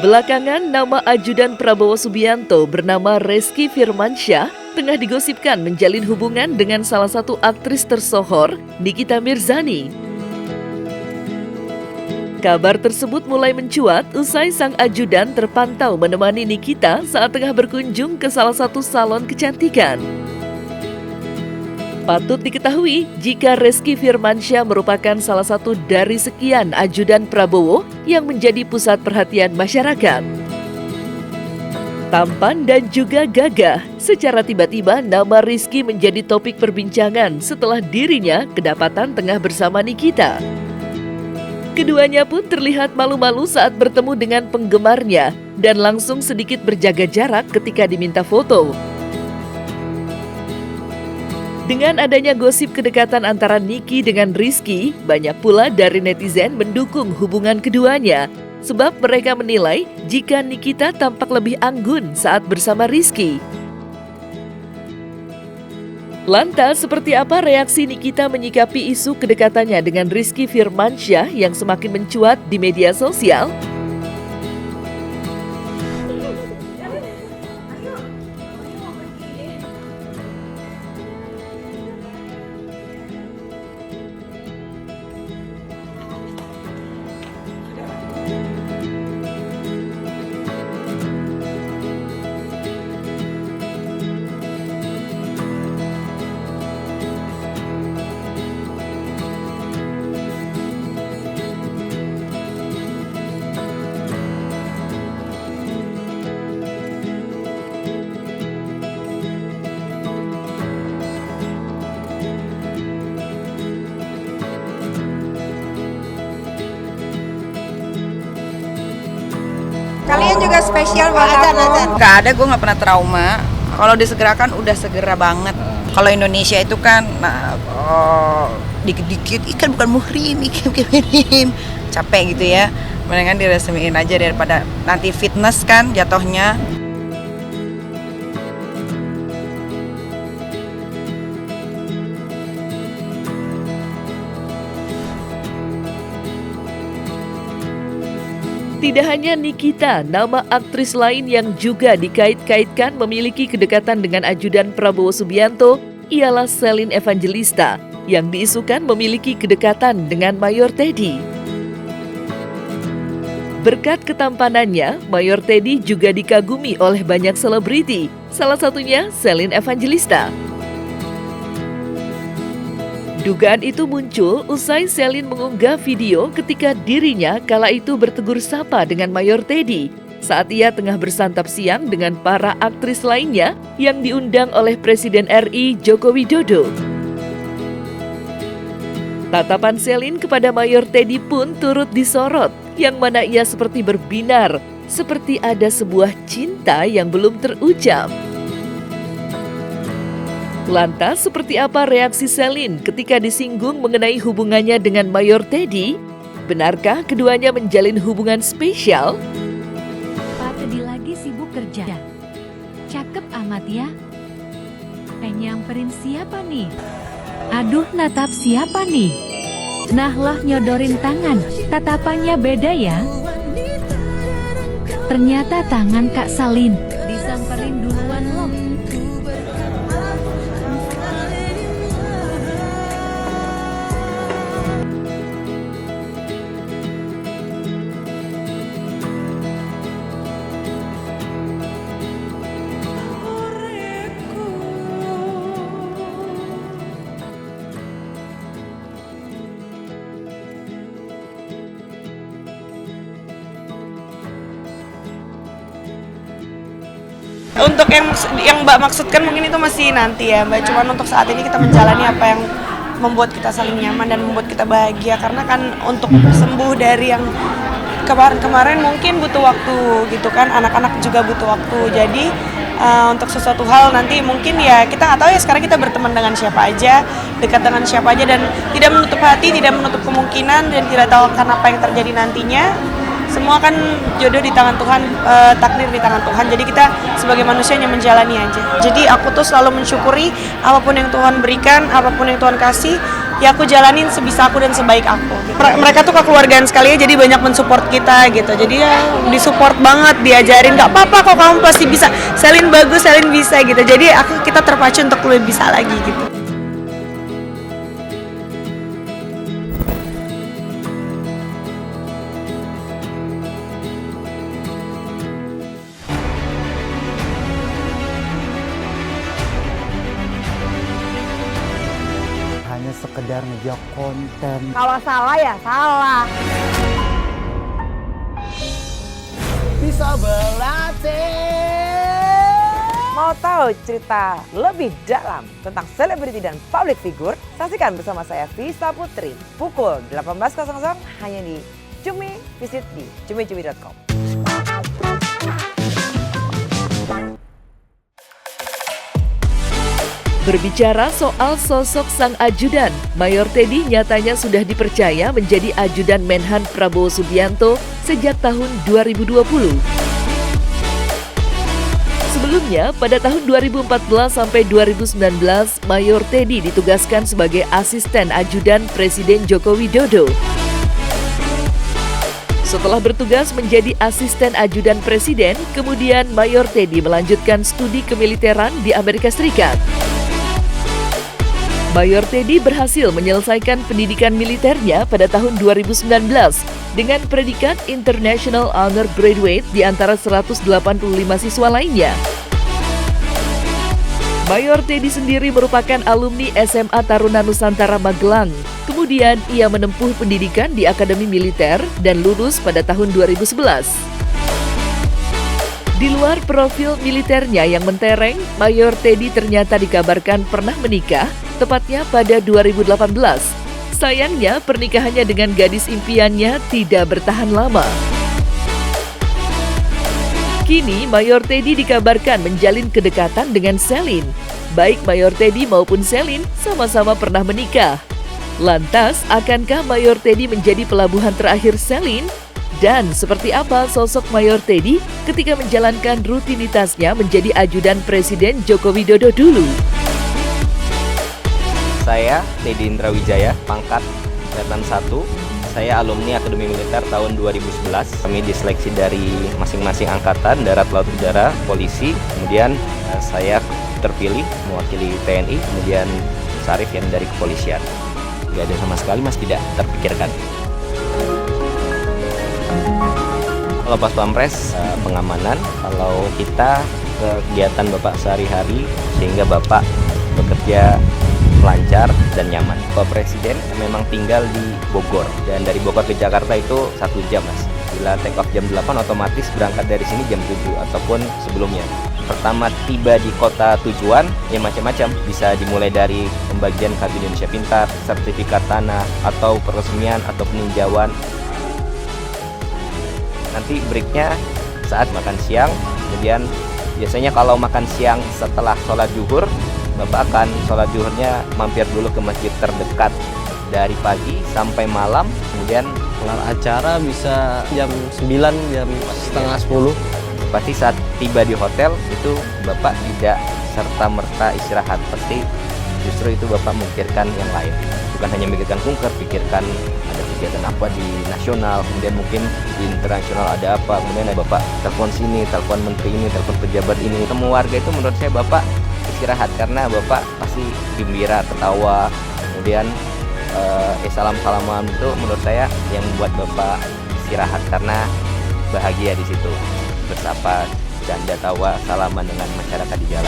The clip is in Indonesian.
Belakangan, nama ajudan Prabowo Subianto bernama Reski Firmansyah tengah digosipkan menjalin hubungan dengan salah satu aktris tersohor, Nikita Mirzani. Kabar tersebut mulai mencuat usai sang ajudan terpantau menemani Nikita saat tengah berkunjung ke salah satu salon kecantikan. Patut diketahui jika Reski Firmansyah merupakan salah satu dari sekian ajudan Prabowo yang menjadi pusat perhatian masyarakat. Tampan dan juga gagah, secara tiba-tiba nama Rizky menjadi topik perbincangan setelah dirinya kedapatan tengah bersama Nikita. Keduanya pun terlihat malu-malu saat bertemu dengan penggemarnya dan langsung sedikit berjaga jarak ketika diminta foto. Dengan adanya gosip kedekatan antara Niki dengan Rizky, banyak pula dari netizen mendukung hubungan keduanya, sebab mereka menilai jika Nikita tampak lebih anggun saat bersama Rizky. Lantas, seperti apa reaksi Nikita menyikapi isu kedekatannya dengan Rizky Firmansyah yang semakin mencuat di media sosial? Kalian juga spesial buat aku. Gak ada, gue gak pernah trauma. Kalau disegerakan udah segera banget. Kalau Indonesia itu kan dikit-dikit ikan bukan muhrim, ikan muhrim. Capek gitu ya. Mendingan diresmiin aja daripada nanti fitness kan jatuhnya. Tidak hanya Nikita, nama aktris lain yang juga dikait-kaitkan memiliki kedekatan dengan ajudan Prabowo Subianto ialah Celine Evangelista yang diisukan memiliki kedekatan dengan Mayor Teddy. Berkat ketampanannya, Mayor Teddy juga dikagumi oleh banyak selebriti, salah satunya Celine Evangelista. Dugaan itu muncul usai Celine mengunggah video ketika dirinya kala itu bertegur sapa dengan Mayor Teddy saat ia tengah bersantap siang dengan para aktris lainnya yang diundang oleh Presiden RI Joko Widodo. Tatapan Celine kepada Mayor Teddy pun turut disorot, yang mana ia seperti berbinar, seperti ada sebuah cinta yang belum terucap. Lantas, seperti apa reaksi Celine ketika disinggung mengenai hubungannya dengan Mayor Teddy? Benarkah keduanya menjalin hubungan spesial? Pak Teddy lagi sibuk kerja. Cakep amat ya. Nyamperin siapa nih? Aduh, natap siapa nih? Nah lah nyodorin tangan, tatapannya beda ya. Ternyata tangan Kak Salin, disamperin duluan loh. Untuk yang Mbak maksudkan mungkin itu masih nanti ya Mbak. Cuman untuk saat ini kita menjalani apa yang membuat kita saling nyaman dan membuat kita bahagia. Karena kan untuk sembuh dari yang kemarin-kemarin mungkin butuh waktu gitu kan. Anak-anak juga butuh waktu. Jadi untuk sesuatu hal nanti mungkin ya kita nggak tahu ya sekarang kita berteman dengan siapa aja, dekat dengan siapa aja, dan tidak menutup hati, tidak menutup kemungkinan, dan tidak tahu akan apa yang terjadi nantinya. Semua kan jodoh di tangan Tuhan, takdir di tangan Tuhan. Jadi kita sebagai manusia hanya menjalani aja. Jadi aku tuh selalu mensyukuri apapun yang Tuhan berikan, apapun yang Tuhan kasih, ya aku jalanin sebisa aku dan sebaik aku gitu. Mereka tuh kekeluargaan sekali ya, jadi banyak mensupport kita gitu, jadi ya disupport banget, diajarin nggak apa-apa kok, kamu pasti bisa, Selin bagus, Selin bisa gitu, jadi kita terpacu untuk lebih bisa lagi gitu. Hanya sekedar ngejar konten. Kalau salah ya salah. Bisa berlatih. Mau tahu cerita lebih dalam tentang selebriti dan public figure? Saksikan bersama saya Vista Putri pukul 18.00 hanya di Cumi. Visit di cumi-cumi.com. Berbicara soal sosok sang ajudan, Mayor Teddy nyatanya sudah dipercaya menjadi ajudan Menhan Prabowo Subianto sejak tahun 2020. Sebelumnya, pada tahun 2014 sampai 2019, Mayor Teddy ditugaskan sebagai asisten ajudan Presiden Joko Widodo. Setelah bertugas menjadi asisten ajudan presiden, kemudian Mayor Teddy melanjutkan studi kemiliteran di Amerika Serikat. Mayor Teddy berhasil menyelesaikan pendidikan militernya pada tahun 2019 dengan predikat International Honor Graduate di antara 185 siswa lainnya. Mayor Teddy sendiri merupakan alumni SMA Taruna Nusantara Magelang. Kemudian ia menempuh pendidikan di Akademi Militer dan lulus pada tahun 2011. Di luar profil militernya yang mentereng, Mayor Teddy ternyata dikabarkan pernah menikah, tepatnya pada 2018. Sayangnya, pernikahannya dengan gadis impiannya tidak bertahan lama. Kini, Mayor Teddy dikabarkan menjalin kedekatan dengan Selin. Baik Mayor Teddy maupun Selin sama-sama pernah menikah. Lantas, akankah Mayor Teddy menjadi pelabuhan terakhir Selin? Dan seperti apa sosok Mayor Teddy ketika menjalankan rutinitasnya menjadi ajudan Presiden Joko Widodo dulu? Saya Teddy Indrawijaya, pangkat Letnan 1. Saya alumni Akademi Militer tahun 2011. Kami diseleksi dari masing-masing angkatan, darat, laut, udara, polisi. Kemudian saya terpilih mewakili TNI, kemudian Sarif yang dari kepolisian. Tidak ada sama sekali, Mas, tidak terpikirkan. Kalau pas Pampres, pengamanan. Kalau kita kegiatan Bapak sehari-hari, sehingga Bapak bekerja lancar dan nyaman. Bapak Presiden memang tinggal di Bogor, dan dari Bogor ke Jakarta itu 1 jam, Mas. Bila take off jam 8, otomatis berangkat dari sini jam 7 ataupun sebelumnya. Pertama tiba di kota tujuan, ya macam-macam. Bisa dimulai dari pembagian kartu Indonesia Pintar, sertifikat tanah, atau peresmian atau peninjauan. Nanti breaknya saat makan siang. Kemudian biasanya kalau makan siang setelah sholat zuhur, Bapak akan sholat zuhurnya mampir dulu ke masjid terdekat dari pagi sampai malam. Kemudian kelar acara bisa jam 9, jam setengah 10. pasti saat tiba di hotel itu Bapak tidak serta-merta istirahat. Pasti justru itu Bapak memikirkan yang lain. Bukan hanya memikirkan kunker, pikirkan ada kegiatan apa di nasional, kemudian mungkin di internasional ada apa, kemudian ada Bapak telepon sini, telepon menteri ini, telepon pejabat ini. Semua warga itu menurut saya Bapak istirahat karena Bapak pasti gembira, ketawa, kemudian salam-salaman itu menurut saya yang membuat Bapak istirahat karena bahagia di situ, bersapa, canda tawa, salaman dengan masyarakat di jalan.